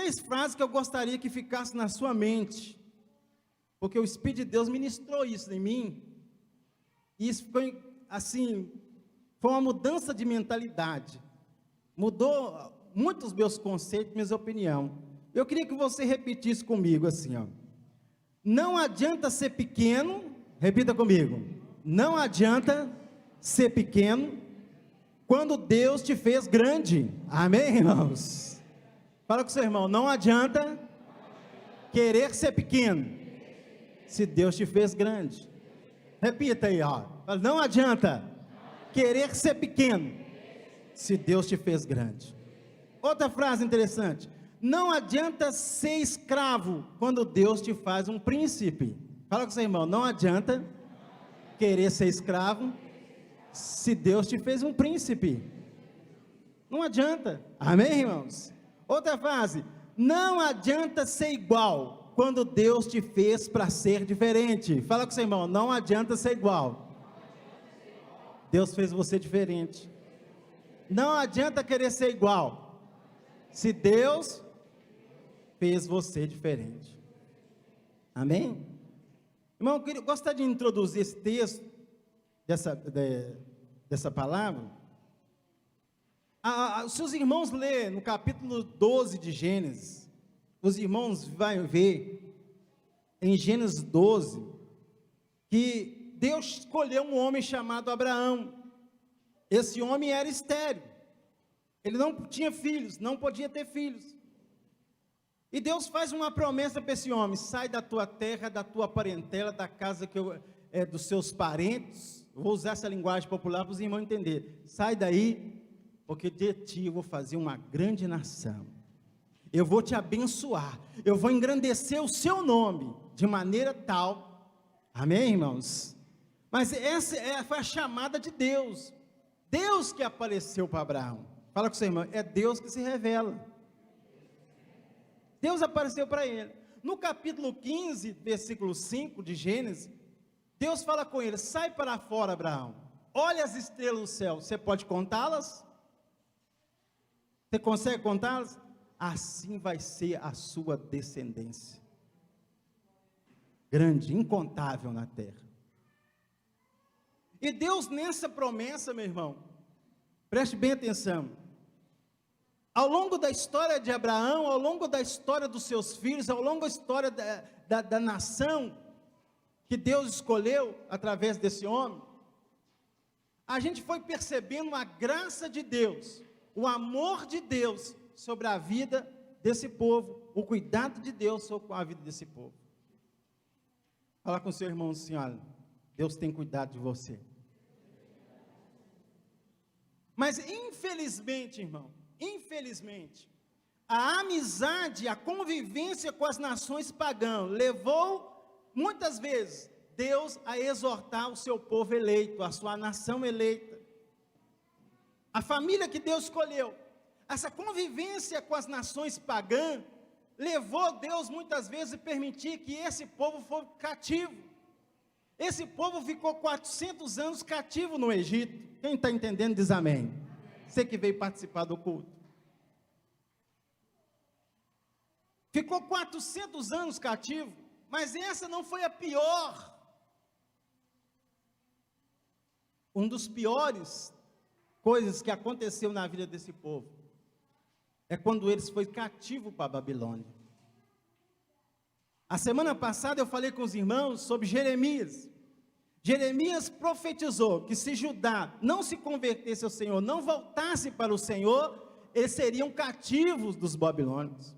três frases que eu gostaria que ficasse na sua mente, porque o Espírito de Deus ministrou isso em mim, e isso foi assim, foi uma mudança de mentalidade, mudou muitos meus conceitos, minha opinião. Eu queria que você repetisse comigo assim, ó. Não adianta ser pequeno, repita comigo, não adianta ser pequeno, quando Deus te fez grande. Amém, irmãos? Fala com o seu irmão, não adianta querer ser pequeno, se Deus te fez grande. Repita aí, ó. Não adianta querer ser pequeno, se Deus te fez grande. Outra frase interessante. Não adianta ser escravo, quando Deus te faz um príncipe. Fala com o seu irmão, não adianta querer ser escravo, se Deus te fez um príncipe. Não adianta. Amém, irmãos? Outra frase. Não adianta ser igual, quando Deus te fez para ser diferente. Fala com o seu irmão, não adianta ser igual. Deus fez você diferente. Não adianta querer ser igual, se Deus fez você diferente. Amém? Irmão, eu gostaria de introduzir esse texto, dessa palavra. Se os irmãos lerem no capítulo 12 de Gênesis, os irmãos vão ver, em Gênesis 12, que Deus escolheu um homem chamado Abraão. Esse homem era estéril, ele não tinha filhos, não podia ter filhos. E Deus faz uma promessa para esse homem: sai da tua terra, da tua parentela, da casa dos seus parentes. Vou usar essa linguagem popular para os irmãos entenderem. Sai daí, porque de ti eu vou fazer uma grande nação. Eu vou te abençoar, eu vou engrandecer o seu nome, de maneira tal. Amém, irmãos? Mas essa foi a chamada de Deus. Deus que apareceu para Abraão. Fala com o seu irmão, é Deus que se revela. Deus apareceu para ele. No capítulo 15, versículo 5 de Gênesis, Deus fala com ele: sai para fora, Abraão, olha as estrelas do céu, você pode contá-las? Você consegue contá-las? Assim vai ser a sua descendência, grande, incontável na terra. E Deus, nessa promessa, meu irmão, preste bem atenção, ao longo da história de Abraão, ao longo da história dos seus filhos, ao longo da história da nação que Deus escolheu através desse homem, a gente foi percebendo a graça de Deus, o amor de Deus sobre a vida desse povo, o cuidado de Deus sobre a vida desse povo. Fala com o seu irmão assim: olha, Deus tem cuidado de você. Mas infelizmente, irmão, infelizmente, a amizade, a convivência com as nações pagãs levou muitas vezes Deus a exortar o seu povo eleito, a sua nação eleita, a família que Deus escolheu. Essa convivência com as nações pagãs levou Deus muitas vezes a permitir que esse povo fosse cativo. Esse povo ficou 400 anos cativo no Egito. Quem está entendendo diz amém. Você que veio participar do culto. Ficou 400 anos cativo, mas essa não foi a pior. Um dos piores coisas que aconteceu na vida desse povo é quando eles foram cativos para a Babilônia. A semana passada eu falei com os irmãos sobre Jeremias. Jeremias profetizou que se Judá não se convertesse ao Senhor, não voltasse para o Senhor, eles seriam cativos dos babilônios.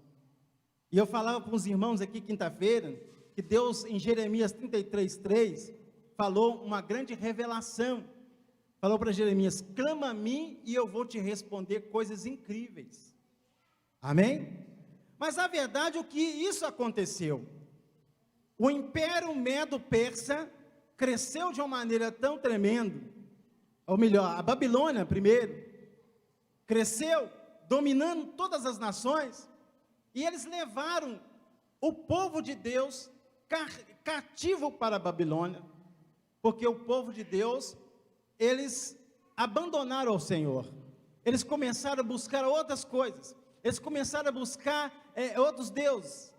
E eu falava com os irmãos aqui quinta-feira, que Deus em Jeremias 33:3, falou uma grande revelação. Falou para Jeremias: clama a mim e eu vou te responder coisas incríveis. Amém? Mas a verdade é que isso aconteceu. O Império Medo-Persa cresceu de uma maneira tão tremenda, ou melhor, a Babilônia primeiro, cresceu, dominando todas as nações, e eles levaram o povo de Deus cativo para a Babilônia, porque o povo de Deus, eles abandonaram o Senhor, eles começaram a buscar outras coisas. eles começaram a buscar outros deuses.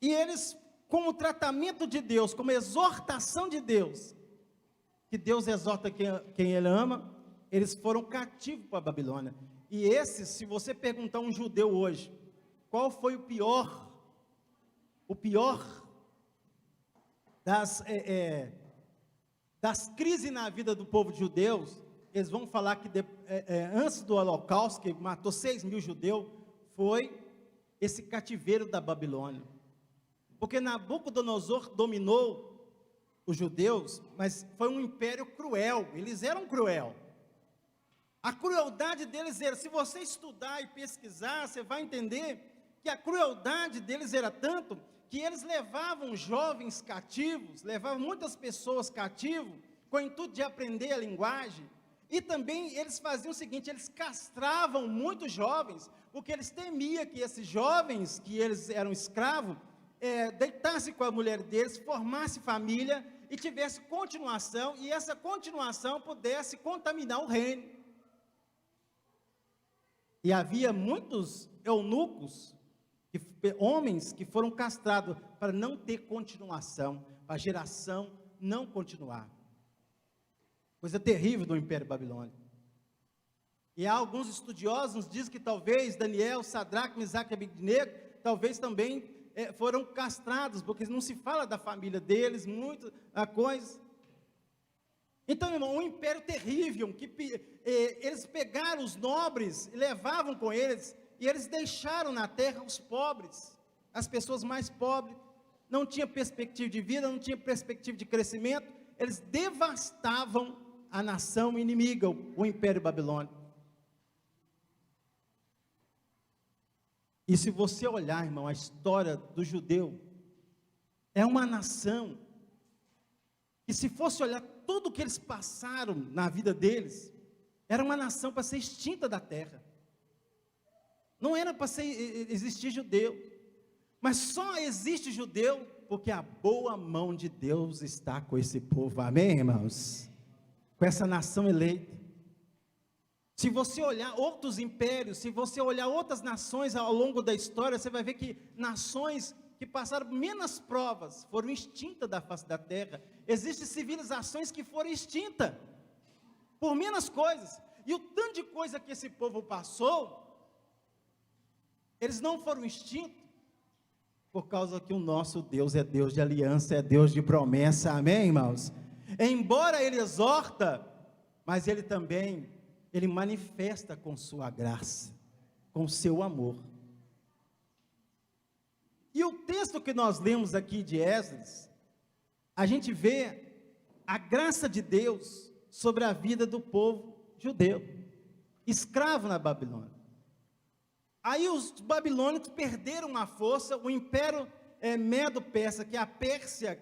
E eles, como tratamento de Deus, como exortação de Deus, que Deus exorta quem Ele ama, eles foram cativos para a Babilônia. E esse, se você perguntar a um judeu hoje, qual foi o pior das crises na vida do povo de judeus, eles vão falar que antes do Holocausto, que matou 6.000 judeus, foi esse cativeiro da Babilônia. Porque Nabucodonosor dominou os judeus, mas foi um império cruel, eles eram cruel. A crueldade deles era, se você estudar e pesquisar, você vai entender que a crueldade deles era tanto, que eles levavam jovens cativos, levavam muitas pessoas cativas, com o intuito de aprender a linguagem, e também eles faziam o seguinte, eles castravam muitos jovens, porque eles temiam que esses jovens, que eles eram escravos, deitassem com a mulher deles, formassem família, e tivesse continuação, e essa continuação pudesse contaminar o reino. E havia muitos eunucos, homens que foram castrados para não ter continuação, para a geração não continuar. Coisa terrível do Império Babilônico. E há alguns estudiosos dizem que talvez Daniel, Sadraque, Mesaque e Abednego, talvez também foram castrados, porque não se fala da família deles, muito a coisa. Então, irmão, um império terrível, que eles pegaram os nobres, e levavam com eles, e eles deixaram na terra os pobres, as pessoas mais pobres, não tinha perspectiva de vida, não tinha perspectiva de crescimento, eles devastavam a nação inimiga, o Império Babilônico. E se você olhar, irmão, a história do judeu, é uma nação, que se fosse olhar tudo que eles passaram na vida deles, era uma nação para ser extinta da terra. Não era para existir judeu, mas só existe judeu porque a boa mão de Deus está com esse povo, amém, irmãos? Com essa nação eleita. Se você olhar outros impérios, se você olhar outras nações ao longo da história, você vai ver que nações que passaram menos provas foram extintas da face da terra. Existem civilizações que foram extintas por menos coisas. E o tanto de coisa que esse povo passou, eles não foram extintos por causa que o nosso Deus é Deus de aliança, é Deus de promessa, amém, irmãos? Embora Ele exorta, mas Ele também, Ele manifesta com sua graça, com seu amor. E o texto que nós lemos aqui de Esdras, a gente vê a graça de Deus sobre a vida do povo judeu, escravo na Babilônia. Aí os babilônicos perderam a força, o império Medo-Persa, que a Pérsia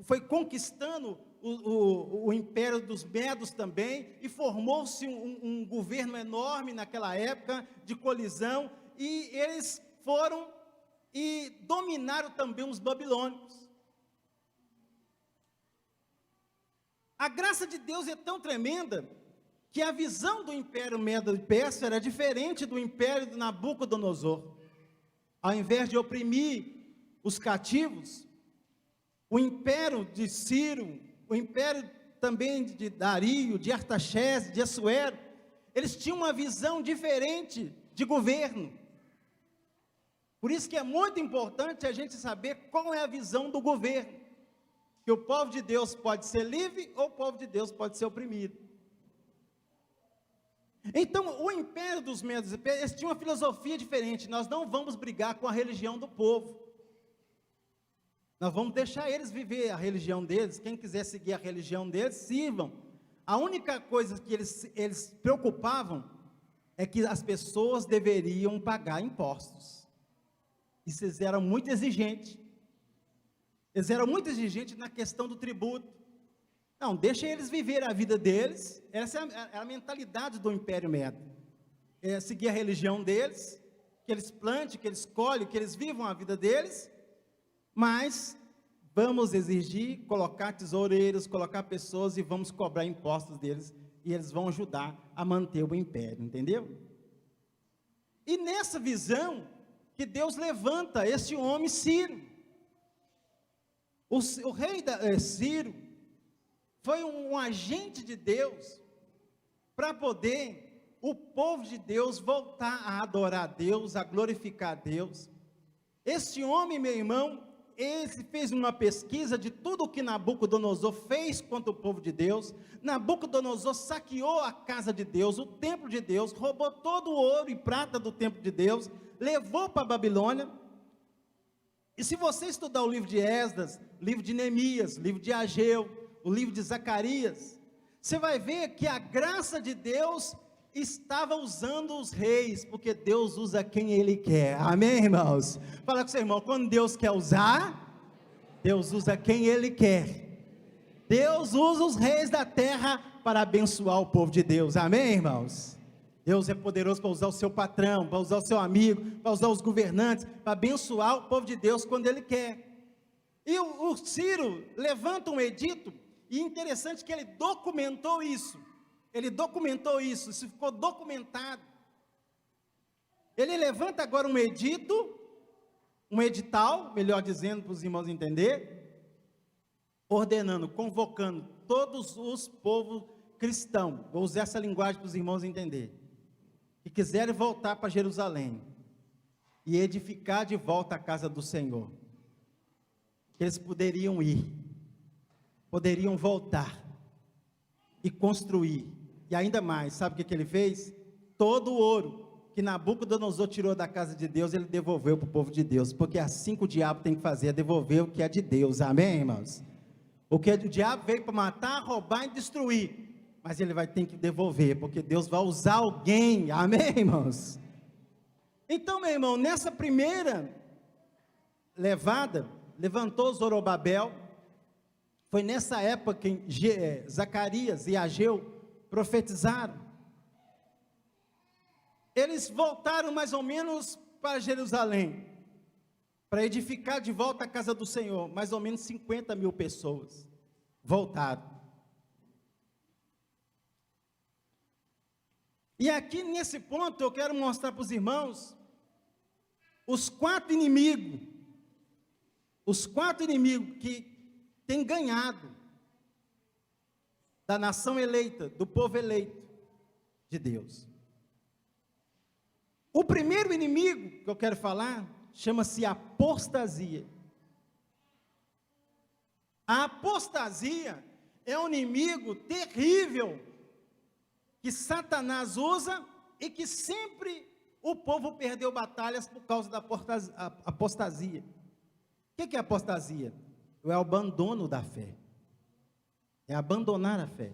foi conquistando o império dos Medos também, e formou-se um governo enorme naquela época, de colisão, e eles foram e dominaram também os babilônicos. A graça de Deus é tão tremenda, que a visão do império Medo-Persa era diferente do império de Nabucodonosor. Ao invés de oprimir os cativos, o império de Ciro, o império também de Dario, de Artaxerxes, de Assuero, eles tinham uma visão diferente de governo. Por isso que é muito importante a gente saber qual é a visão do governo. Que o povo de Deus pode ser livre ou o povo de Deus pode ser oprimido. Então, o império dos Medos e Persas, eles tinham uma filosofia diferente. Nós não vamos brigar com a religião do povo. Nós vamos deixar eles viver a religião deles. Quem quiser seguir a religião deles, sirvam. A única coisa que eles preocupavam é que as pessoas deveriam pagar impostos. E eles eram muito exigentes. Eles eram muito exigentes na questão do tributo. Não, deixa eles viver a vida deles. Essa é a mentalidade do Império Medo. É seguir a religião deles, que eles plantem, que eles colhem, que eles vivam a vida deles, mas vamos exigir, colocar tesoureiros, colocar pessoas e vamos cobrar impostos deles, e eles vão ajudar a manter o império, entendeu? E nessa visão, que Deus levanta esse homem Ciro. O rei Ciro foi um agente de Deus, para poder o povo de Deus voltar a adorar a Deus, a glorificar a Deus. Esse homem, meu irmão, ele fez uma pesquisa de tudo o que Nabucodonosor fez contra o povo de Deus. Nabucodonosor saqueou a casa de Deus, o templo de Deus, roubou todo o ouro e prata do templo de Deus, levou para a Babilônia. E se você estudar o livro de Esdras, livro de Neemias, livro de Ageu, o livro de Zacarias, você vai ver que a graça de Deus estava usando os reis, porque Deus usa quem Ele quer, amém, irmãos? Fala com seu irmão, quando Deus quer usar, Deus usa quem Ele quer. Deus usa os reis da terra para abençoar o povo de Deus, amém, irmãos? Deus é poderoso para usar o seu patrão, para usar o seu amigo, para usar os governantes, para abençoar o povo de Deus quando Ele quer. E o Ciro levanta um edito, e interessante que ele documentou isso. Isso ficou documentado. Ele levanta agora um edito, um edital, melhor dizendo, para os irmãos entenderem, ordenando, convocando todos os povos cristãos, vou usar essa linguagem para os irmãos entenderem, que quiserem voltar para Jerusalém, e edificar de volta a casa do Senhor, eles poderiam ir, poderiam voltar, e construir, e ainda mais, sabe o que ele fez? Todo o ouro que Nabucodonosor tirou da casa de Deus, ele devolveu para o povo de Deus, porque assim que o diabo tem que fazer, é devolver o que é de Deus, amém, irmãos? O que é do diabo veio para matar, roubar e destruir, mas ele vai ter que devolver, porque Deus vai usar alguém, amém, irmãos? Então, meu irmão, nessa primeira levada, levantou Zorobabel, foi nessa época que Zacarias e Ageu profetizaram. Eles voltaram mais ou menos para Jerusalém, para edificar de volta a casa do Senhor. Mais ou menos 50 mil pessoas voltaram. E aqui nesse ponto eu quero mostrar para os irmãos os quatro inimigos que têm ganhado da nação eleita, do povo eleito de Deus. O primeiro inimigo que eu quero falar chama-se apostasia. A apostasia é um inimigo terrível que Satanás usa e que sempre o povo perdeu batalhas por causa da apostasia. O que é apostasia? É o abandono da fé. É abandonar a fé.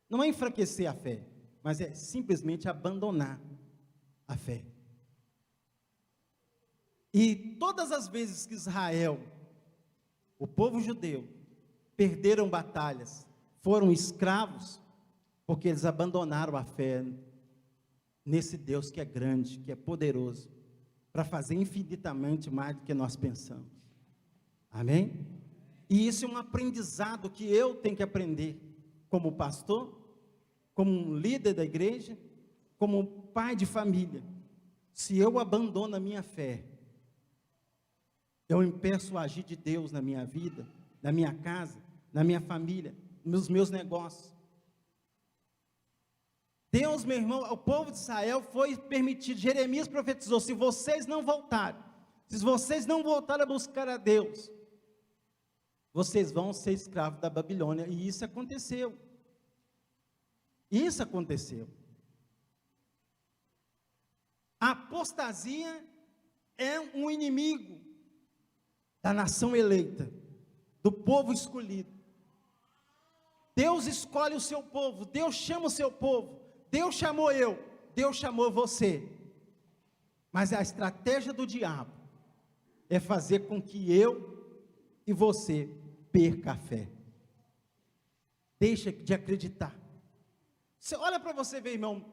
Não é enfraquecer a fé, mas é simplesmente abandonar a fé. E todas as vezes que Israel, o povo judeu, perderam batalhas, foram escravos, porque eles abandonaram a fé nesse Deus que é grande, que é poderoso, para fazer infinitamente mais do que nós pensamos. Amém? E isso é um aprendizado que eu tenho que aprender, como pastor, como um líder da igreja, como pai de família. Se eu abandono a minha fé, eu impeço o agir de Deus na minha vida, na minha casa, na minha família, nos meus negócios. Deus, meu irmão, o povo de Israel foi permitido, Jeremias profetizou, se vocês não voltarem a buscar a Deus, vocês vão ser escravos da Babilônia, e isso aconteceu. Isso aconteceu. A apostasia é um inimigo da nação eleita, do povo escolhido. Deus escolhe o seu povo, Deus chama o seu povo, Deus chamou eu, Deus chamou você. Mas a estratégia do diabo é fazer com que eu e você perca a fé. Deixa de acreditar. Você olha para você ver, irmão,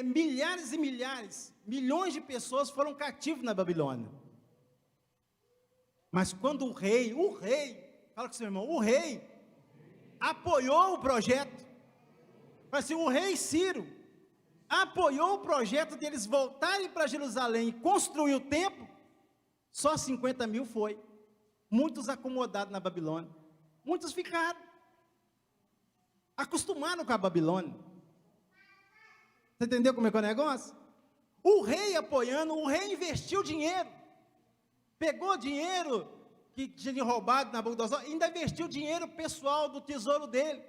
milhares e milhares, milhões de pessoas foram cativos na Babilônia. Mas quando o rei, fala com seu irmão, o rei apoiou o projeto. Mas assim, o rei Ciro apoiou o projeto deles voltarem para Jerusalém e construir o templo, só 50 mil foi. Muitos acomodados na Babilônia. Muitos ficaram. Acostumaram com a Babilônia. Você entendeu como é que é o negócio? O rei apoiando, o rei investiu dinheiro. Pegou dinheiro que tinha roubado na Nabucodonosor, ainda investiu dinheiro pessoal do tesouro dele,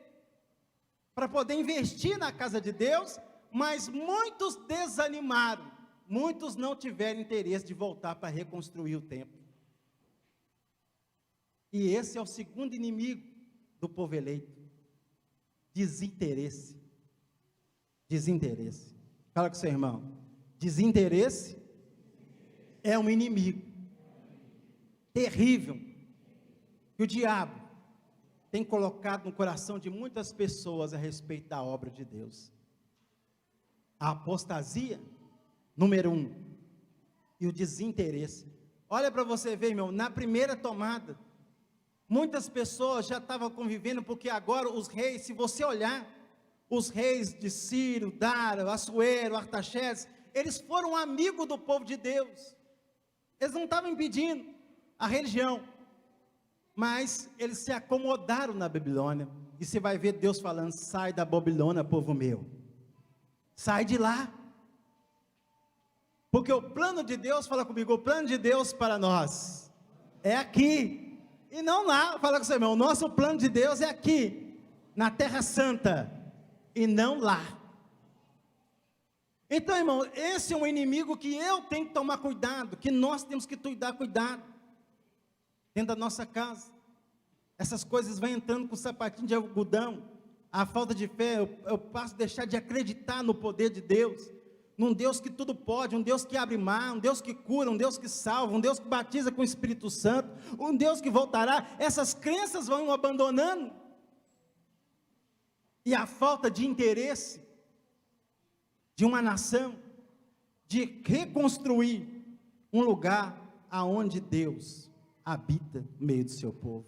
para poder investir na casa de Deus, mas muitos desanimaram, muitos não tiveram interesse de voltar para reconstruir o templo. E esse é o segundo inimigo do povo eleito: desinteresse. Desinteresse. Fala com seu irmão: desinteresse é um inimigo terrível que o diabo tem colocado no coração de muitas pessoas a respeito da obra de Deus. A apostasia, número 1, e o desinteresse. Olha para você ver, irmão, na primeira tomada, muitas pessoas já estavam convivendo, porque agora os reis, se você olhar, os reis de Ciro, Dário, Assuero, Artaxerxes, eles foram amigos do povo de Deus. Eles não estavam impedindo a religião, mas eles se acomodaram na Babilônia. E você vai ver Deus falando: sai da Babilônia, povo meu, sai de lá, porque o plano de Deus, fala comigo, o plano de Deus para nós é aqui, e não lá. Fala com seu irmão: o nosso plano de Deus é aqui, na Terra Santa, e não lá. Então, irmão, esse é um inimigo que eu tenho que tomar cuidado, que nós temos que tomar cuidado, dentro da nossa casa. Essas coisas vão entrando com sapatinho de algodão, a falta de fé, eu passo a deixar de acreditar no poder de Deus, num Deus que tudo pode, um Deus que abre mar, um Deus que cura, um Deus que salva, um Deus que batiza com o Espírito Santo, um Deus que voltará. Essas crenças vão abandonando, e a falta de interesse de uma nação, de reconstruir um lugar aonde Deus habita no meio do seu povo.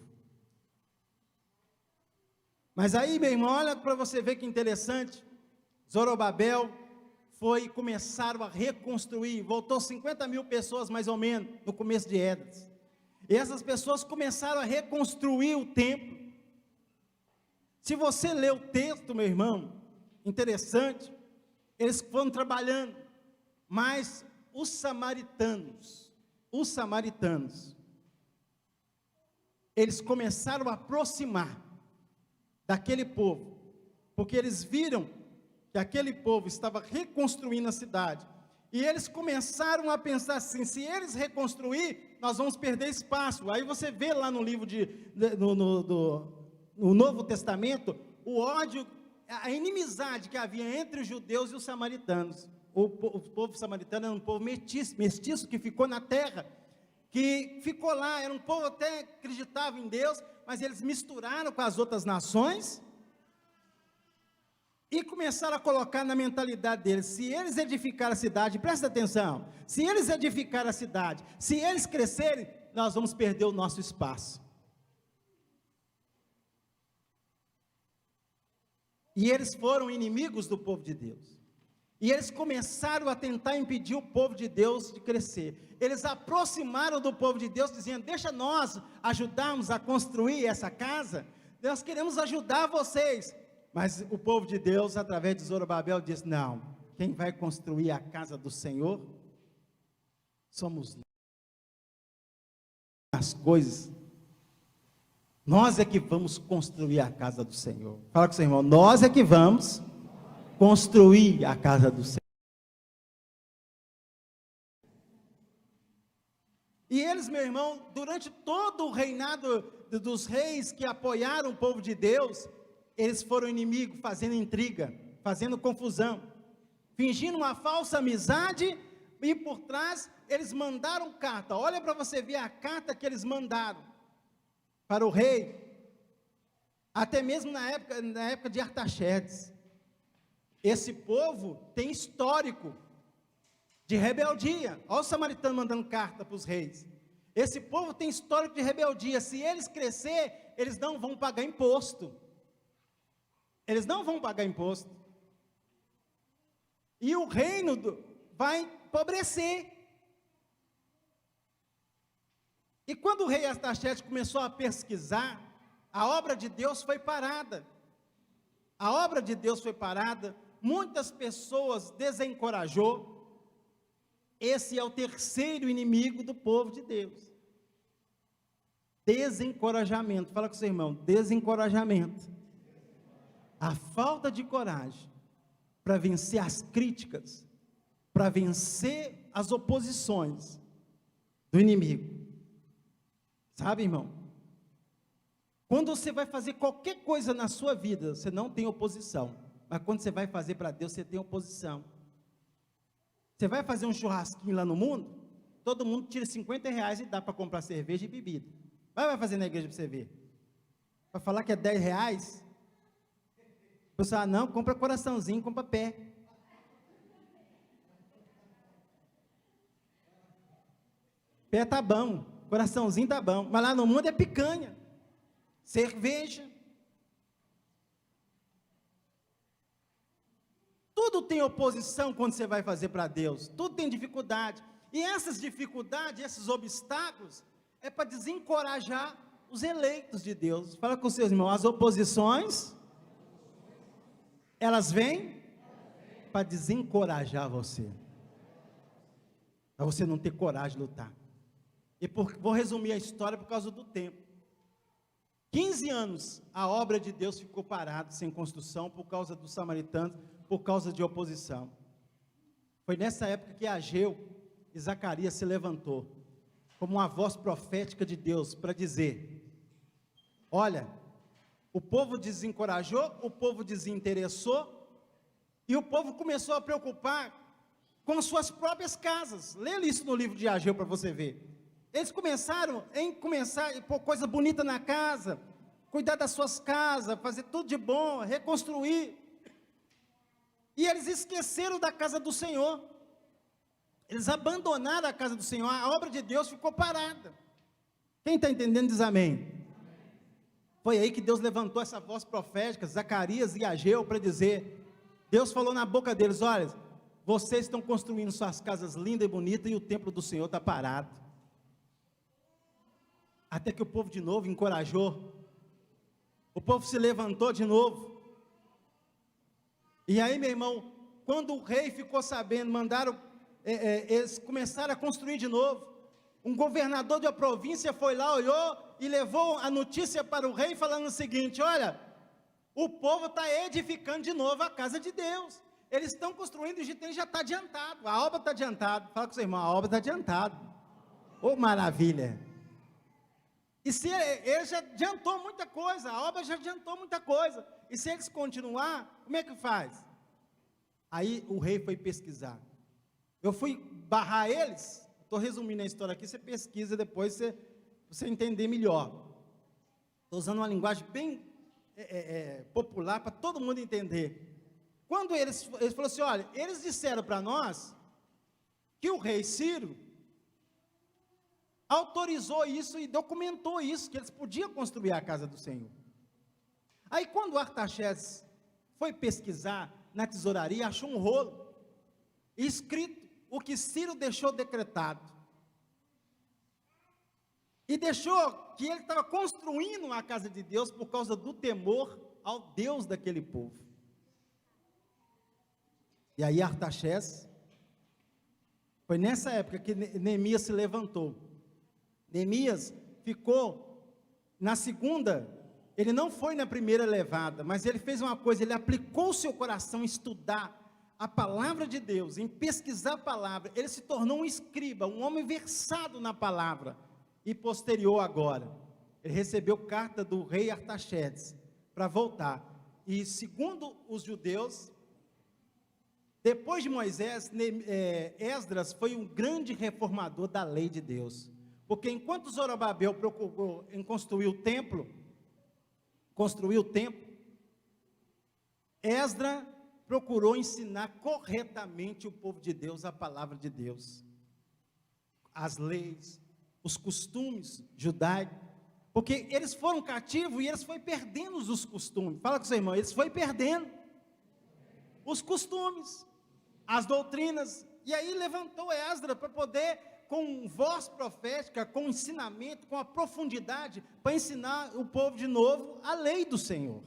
Mas aí, meu irmão, olha para você ver que interessante. Zorobabel começaram a reconstruir, voltou 50 mil pessoas mais ou menos, no começo de Esdras, e essas pessoas começaram a reconstruir o templo. Se você ler o texto, meu irmão, interessante, eles foram trabalhando, mas os samaritanos, eles começaram a aproximar daquele povo, porque eles viram que aquele povo estava reconstruindo a cidade, e eles começaram a pensar assim: se eles reconstruir, nós vamos perder espaço. Aí você vê lá no livro no Novo Testamento, o ódio, a inimizade que havia entre os judeus e os samaritanos. O povo samaritano era um povo mestiço que ficou na terra, que ficou lá, era um povo até que acreditava em Deus, mas eles misturaram com as outras nações, e começaram a colocar na mentalidade deles: se eles edificarem a cidade, presta atenção, se eles edificarem a cidade, se eles crescerem, nós vamos perder o nosso espaço. E eles foram inimigos do povo de Deus, e eles começaram a tentar impedir o povo de Deus de crescer. Eles aproximaram do povo de Deus, dizendo: deixa nós ajudarmos a construir essa casa, nós queremos ajudar vocês. Mas o povo de Deus, através de Zorobabel, disse: não, quem vai construir a casa do Senhor somos nós. As coisas, nós é que vamos construir a casa do Senhor. Fala com o seu irmão: nós é que vamos construir a casa do Senhor. E eles, meu irmão, durante todo o reinado dos reis que apoiaram o povo de Deus, eles foram inimigos, fazendo intriga, fazendo confusão, fingindo uma falsa amizade, e por trás eles mandaram carta. Olha para você ver a carta que eles mandaram para o rei, até mesmo na época de Artaxerxes. Esse povo tem histórico de rebeldia. Olha os samaritanos mandando carta para os reis. Esse povo tem histórico de rebeldia. Se eles crescer, eles não vão pagar imposto. Eles não vão pagar imposto. e o reino vai empobrecer. E quando o rei Artaxerxes começou a pesquisar, a obra de Deus foi parada. A obra de Deus foi parada, muitas pessoas desencorajou. Esse é o terceiro inimigo do povo de Deus. Desencorajamento. Fala com o seu irmão, desencorajamento. A falta de coragem para vencer as críticas, para vencer as oposições do inimigo. Sabe, irmão? Quando você vai fazer qualquer coisa na sua vida, você não tem oposição. Mas quando você vai fazer para Deus, você tem oposição. Você vai fazer um churrasquinho lá no mundo, todo mundo tira R$50 e dá para comprar cerveja e bebida. Vai fazer na igreja para você ver. Para falar que é R$10, o pessoal, não, compra coraçãozinho, compra pé. Pé tá bom, coraçãozinho tá bom, mas lá no mundo é picanha, cerveja. Tudo tem oposição quando você vai fazer para Deus, tudo tem dificuldade. E essas dificuldades, esses obstáculos, é para desencorajar os eleitos de Deus. Fala com os seus irmãos, as oposições, elas vêm para desencorajar você. Para você não ter coragem de lutar. Vou resumir a história por causa do tempo. 15 anos, a obra de Deus ficou parada, sem construção, por causa dos samaritanos, por causa de oposição. Foi nessa época que Ageu e Zacarias se levantou, como uma voz profética de Deus, para dizer, olha, o povo desencorajou, o povo desinteressou, e o povo começou a preocupar com suas próprias casas. Leia isso no livro de Ageu para você ver. Eles começaram a pôr coisa bonita na casa, cuidar das suas casas, fazer tudo de bom, reconstruir. E eles esqueceram da casa do Senhor. Eles abandonaram a casa do Senhor, a obra de Deus ficou parada. Quem está entendendo diz amém. Foi aí que Deus levantou essa voz profética, Zacarias e Ageu, para dizer, Deus falou na boca deles, olha, vocês estão construindo suas casas lindas e bonitas e o templo do Senhor está parado. Até que o povo de novo encorajou, o povo se levantou de novo. E aí, meu irmão, quando o rei ficou sabendo, eles começaram a construir de novo. Um governador de uma província foi lá, olhou e levou a notícia para o rei, falando o seguinte, olha, o povo está edificando de novo a casa de Deus. Eles estão construindo e já está adiantado, a obra está adiantada. Fala com o seu irmão, a obra está adiantada. Oh, maravilha! E se ele já adiantou muita coisa, a obra já adiantou muita coisa. E se eles continuar, como é que faz? Aí o rei foi pesquisar. Eu fui barrar eles, estou resumindo a história aqui, você pesquisa depois, você entender melhor. Estou usando uma linguagem bem popular para todo mundo entender. Quando eles falaram assim, olha, eles disseram para nós que o rei Ciro autorizou isso e documentou isso, que eles podiam construir a casa do Senhor. Aí quando Artaxerxes foi pesquisar na tesouraria, achou um rolo, escrito o que Ciro deixou decretado. E deixou que ele estava construindo a casa de Deus por causa do temor ao Deus daquele povo. E aí Artaxerxes, foi nessa época que Neemias se levantou. Neemias ficou na segunda, ele não foi na primeira levada, mas ele fez uma coisa, ele aplicou o seu coração em estudar a palavra de Deus, em pesquisar a palavra, ele se tornou um escriba, um homem versado na palavra, e posterior agora, ele recebeu carta do rei Artaxerxes, para voltar, e segundo os judeus, depois de Moisés, Esdras foi um grande reformador da lei de Deus, porque enquanto Zorobabel procurou em construir o templo, Esdras procurou ensinar corretamente o povo de Deus a palavra de Deus, as leis, os costumes judaicos, porque eles foram cativos e eles foram perdendo os costumes. Fala com seu irmão, eles foram perdendo os costumes. as doutrinas, e aí levantou Esdras para poder, com voz profética, com ensinamento, com a profundidade, para ensinar o povo de novo a lei do Senhor.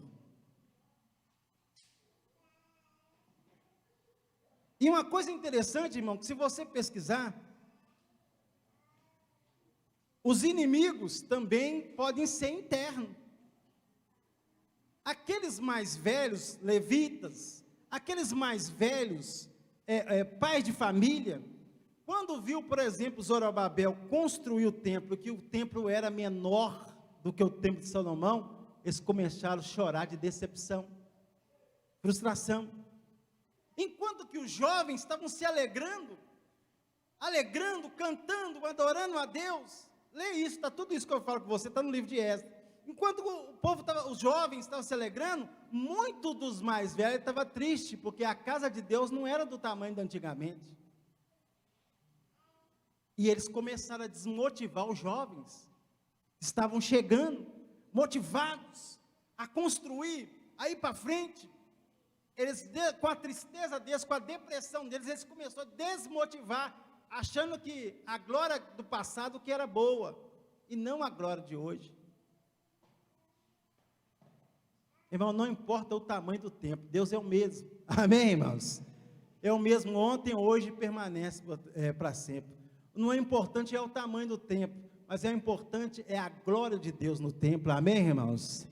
E uma coisa interessante, irmão, que se você pesquisar, os inimigos também podem ser internos. Aqueles mais velhos, levitas, aqueles mais velhos, pais de família, quando viu, por exemplo, Zorobabel construir o templo, que o templo era menor do que o templo de Salomão, eles começaram a chorar de decepção, frustração. Enquanto que os jovens estavam se alegrando, cantando, adorando a Deus. Lê isso, está tudo isso que eu falo com você, está no livro de Esdras. Enquanto os jovens estavam se alegrando, muito dos mais velhos estavam tristes, porque a casa de Deus não era do tamanho de antigamente. E eles começaram a desmotivar os jovens, estavam chegando, motivados, a construir, a ir para frente. Eles, com a tristeza deles, com a depressão deles, eles começaram a desmotivar, achando que a glória do passado que era boa, e não a glória de hoje. Irmão, não importa o tamanho do tempo, Deus é o mesmo, amém, irmãos? É o mesmo ontem, hoje, permanece para sempre. Não é importante o tamanho do tempo, mas é importante a glória de Deus no templo, amém, irmãos?